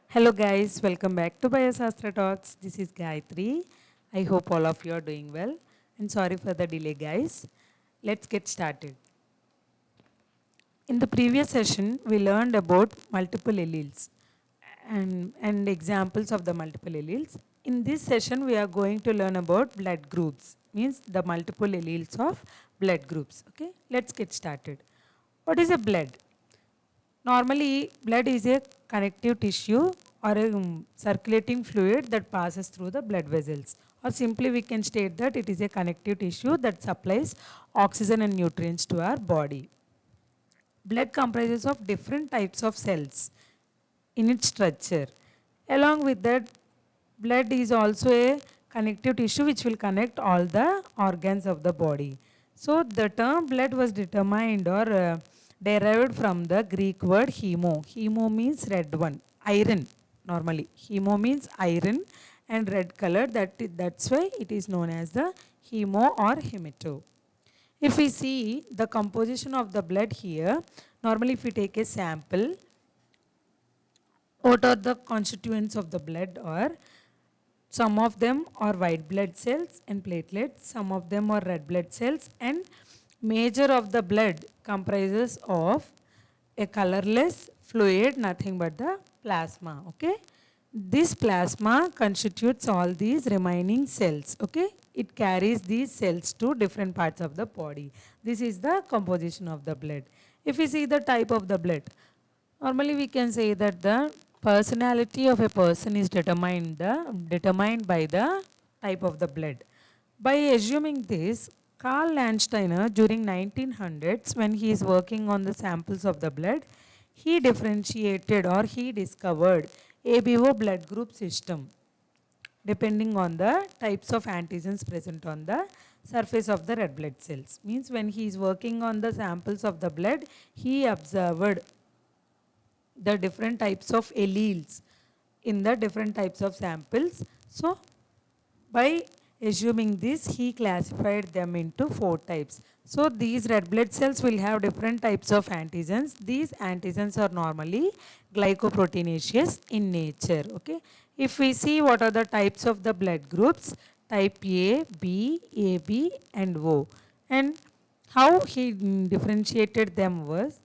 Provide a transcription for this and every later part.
Hello guys, welcome back to Biosastra Talks. This is Gayatri. I hope all of you are doing well. And sorry for the delay guys. Let's get started. In the previous session, we learned about multiple alleles and examples of the multiple alleles. In this session, we are going to learn about blood groups, means the multiple alleles of blood groups. Okay, let's get started. What is a blood? Normally, blood is a connective tissue or a circulating fluid that passes through the blood vessels. Or simply we can state that it is a connective tissue that supplies oxygen and nutrients to our body. Blood comprises of different types of cells in its structure. Along with that, blood is also a connective tissue which will connect all the organs of the body. So the term blood was determined or derived from the Greek word hemo. Hemo means red one, iron normally. Hemo means iron and red color, that's why it is known as the hemo or hemeto. If we see the composition of the blood here, normally if we take a sample, what are the constituents of the blood are? Some of them are white blood cells and platelets, some of them are red blood cells, and major of the blood comprises of a colorless fluid, nothing but the plasma. Okay, this plasma constitutes all these remaining cells. Okay, it carries these cells to different parts of the body. This is the composition of the blood. If we see the type of the blood, normally we can say that the personality of a person is determined by the type of the blood. By assuming this, Karl Landsteiner during 1900s, when he is working on the samples of the blood, he differentiated or he discovered ABO blood group system depending on the types of antigens present on the surface of the red blood cells. Means when he is working on the samples of the blood, he observed the different types of alleles in the different types of samples. So by assuming this, he classified them into 4 types. So these red blood cells will have different types of antigens. These antigens are normally glycoproteinaceous in nature. Okay. If we see what are the types of the blood groups, type A, B, AB and O. And how he differentiated them was,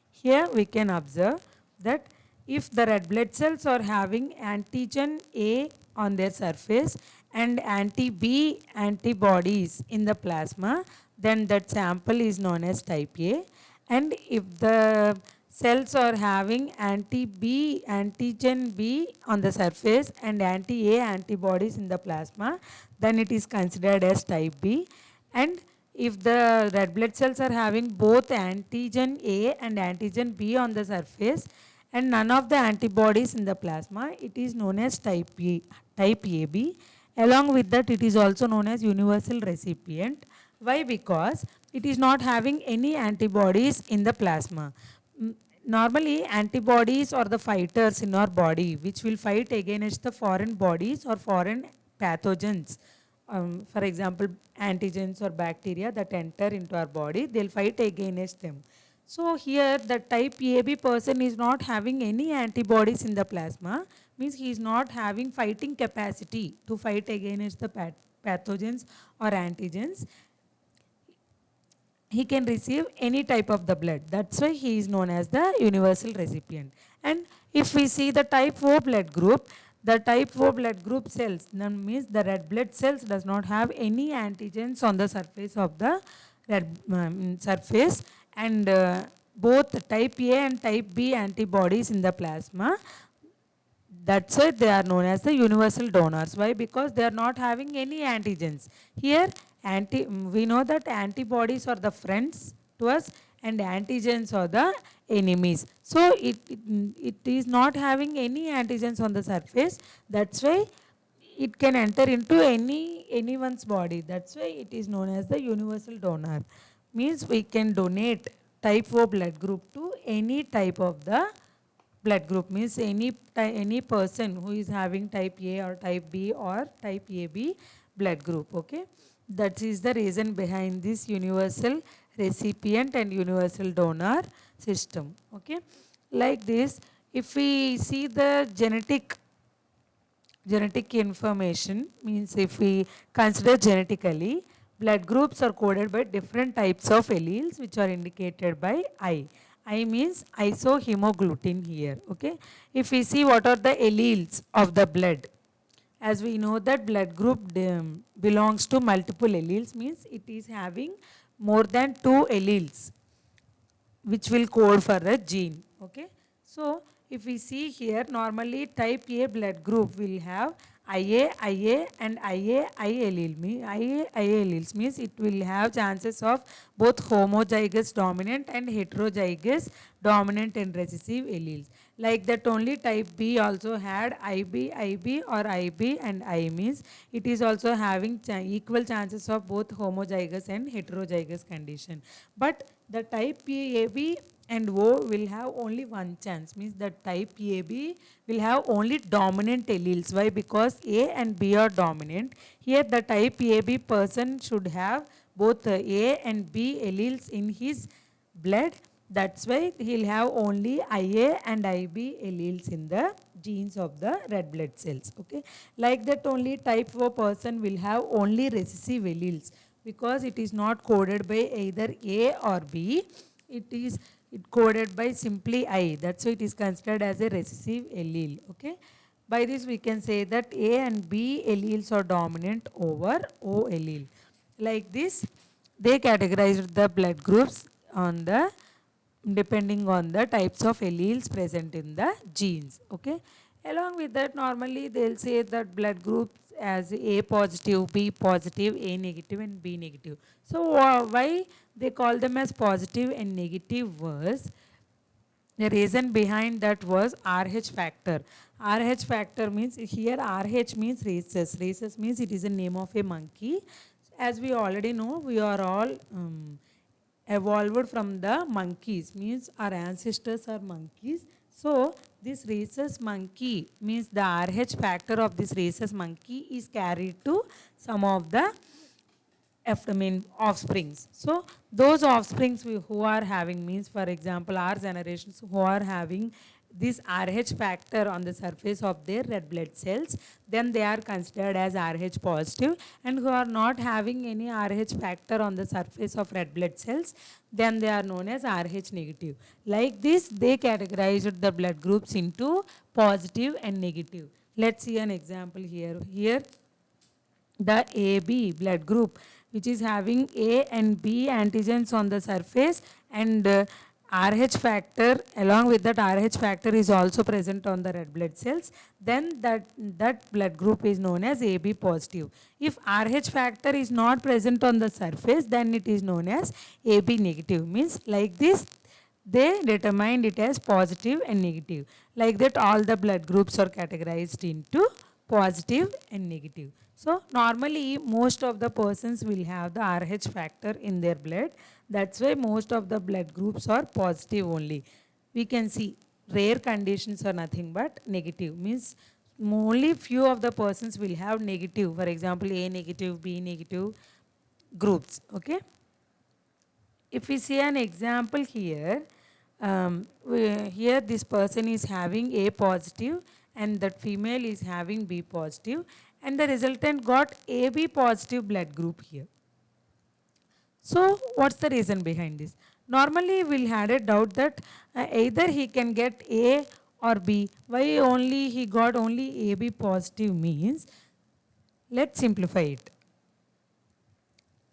here we can observe that if the red blood cells are having antigen A on their surface and anti-B antibodies in the plasma, then that sample is known as type A. And if the cells are having anti-B, antigen B on the surface and anti-A antibodies in the plasma, then it is considered as type B. And if the red blood cells are having both antigen A and antigen B on the surface and none of the antibodies in the plasma, it is known as type AB. Along with that, it is also known as universal recipient. Why? Because it is not having any antibodies in the plasma. Normally, antibodies are the fighters in our body which will fight against the foreign bodies or foreign pathogens. For example, antigens or bacteria that enter into our body, they'll fight against them. So here the type AB person is not having any antibodies in the plasma, means he is not having fighting capacity to fight against the pathogens or antigens. He can receive any type of the blood. That's why he is known as the universal recipient. And if we see the type O blood group, the type O blood group cells, that means the red blood cells does not have any antigens on the surface of the red surface, and both type A and type B antibodies in the plasma. That's why they are known as the universal donors. Why? Because they are not having any antigens. Here, we know that antibodies are the friends to us and antigens are the enemies. So it is not having any antigens on the surface. That's why it can enter into anyone's body. That's why it is known as the universal donor. Means we can donate type O blood group to any type of the blood group, means any person who is having type A or type B or type AB blood group. Okay, that is the reason behind this universal recipient and universal donor system. Okay, like this, If we see the genetic information, means if we consider genetically, blood groups are coded by different types of alleles which are indicated by I. I means isohemogglutinin here, okay. If we see what are the alleles of the blood, as we know that blood group belongs to multiple alleles, means it is having more than 2 alleles which will code for a gene, okay. So if we see here, normally type A blood group will have IA and I allele. IA alleles means it will have chances of both homozygous dominant and heterozygous dominant and recessive alleles. Like that only type B also had IB or IB and I, means it is also having equal chances of both homozygous and heterozygous condition. But the type AB and O will have only one chance, means the type AB will have only dominant alleles. Why? Because A and B are dominant. Here the type AB person should have both A and B alleles in his blood. That's why he'll have only IA and IB alleles in the genes of the red blood cells, okay. Like that only type O person will have only recessive alleles, because it is not coded by either A or B, it coded by simply I. That's why it is considered as a recessive allele, okay. By this we can say that A and B alleles are dominant over O allele. Like this, they categorized the blood groups on the depending on the types of alleles present in the genes, okay. Along with that, normally they'll say that blood groups as A positive, B positive, A negative and B negative. So why they call them as positive and negative was, the reason behind that was RH factor. RH factor means, here RH means rhesus. Rhesus means it is a name of a monkey. As we already know, we are all evolved from the monkeys, means our ancestors are monkeys. So this rhesus monkey, means the RH factor of this rhesus monkey is carried to some of the offsprings. So those offsprings who are having, means for example our generations who are having this RH factor on the surface of their red blood cells, then they are considered as RH positive, and who are not having any RH factor on the surface of red blood cells, then they are known as RH negative. Like this, they categorized the blood groups into positive and negative. Let's see an example here. Here the AB blood group, which is having A and B antigens on the surface, and RH factor, along with that RH factor is also present on the red blood cells, then that blood group is known as AB positive. If RH factor is not present on the surface, then it is known as AB negative. Means like this, they determined it as positive and negative. Like that, all the blood groups are categorized into positive and negative. So normally most of the persons will have the RH factor in their blood. That's why most of the blood groups are positive only. We can see rare conditions are nothing but negative, means only few of the persons will have negative, for example A negative, B negative groups, okay. If we see an example here, here this person is having A positive and that female is having B positive, and the resultant got AB positive blood group here. So what's the reason behind this? Normally we'll had a doubt that either he can get A or B. Why only he got only AB positive means, let's simplify it.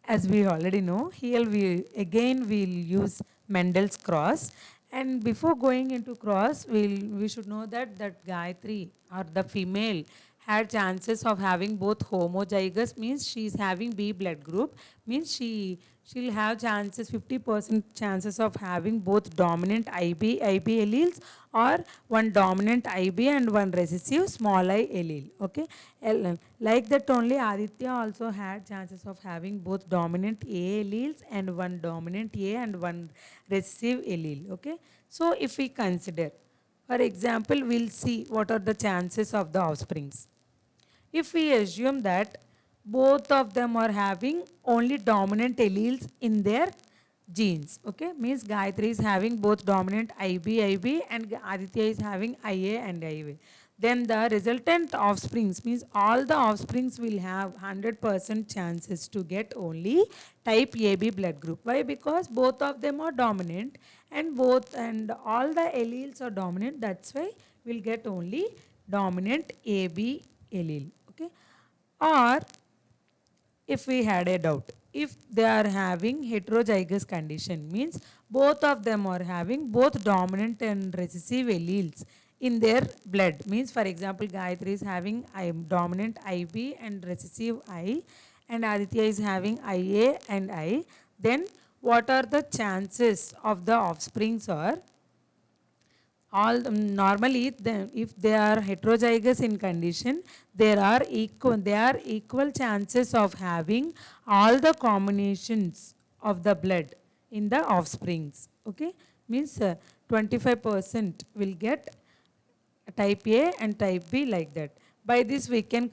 As we already know, here we'll use Mendel's cross, and before going into cross, we should know that Gayatri or the female had chances of having both homozygous, means she is having B blood group, means she'll have chances 50% chances of having both dominant IB alleles, or one dominant IB and one recessive small I allele, okay. Like that only Aditya also had chances of having both dominant A alleles and one dominant A and one recessive allele, okay. So if we consider, for example, we'll see what are the chances of the offsprings. If we assume that both of them are having only dominant alleles in their genes. Okay, means Gayatri is having both dominant IB and Aditya is having IA and IB. Then the resultant offsprings means all the offsprings will have 100% chances to get only type AB blood group. Why? Because both of them are dominant and all the alleles are dominant. That's why we'll get only dominant AB allele. Okay, or if we had a doubt, if they are having heterozygous condition, means both of them are having both dominant and recessive alleles in their blood, means for example Gayatri is having dominant IB and recessive I, and Aditya is having IA and I, then what are the chances of the offsprings are normally if they are heterozygous in condition, they are equal chances of having all the combinations of the blood in the offsprings. Okay, means 25% will get type A and type B like that. By this we can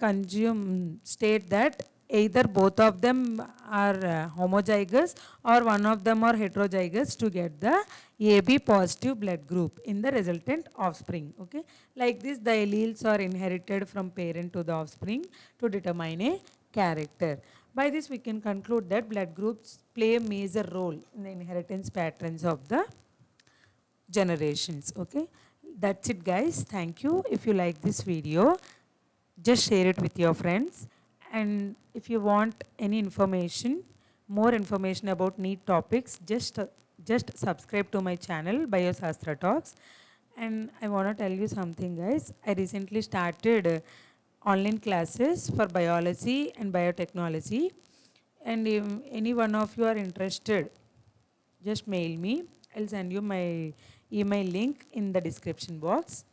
state that either both of them are homozygous or one of them are heterozygous to get the AB positive blood group in the resultant offspring. Okay, like this the alleles are inherited from parent to the offspring to determine a character. By this we can conclude that blood groups play a major role in the inheritance patterns of the generations. Okay, that's it guys. Thank you. If you like this video, just share it with your friends, and if you want any information, more information about NEET topics, just subscribe to my channel Biosastra Talks. And I want to tell you something guys, I recently started online classes for biology and biotechnology, and if any one of you are interested, just mail me. I'll send you my email link in the description box.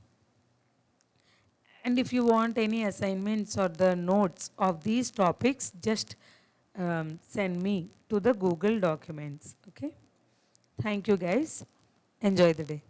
And if you want any assignments or the notes of these topics, just send me to the Google documents. Okay. Thank you guys. Enjoy the day.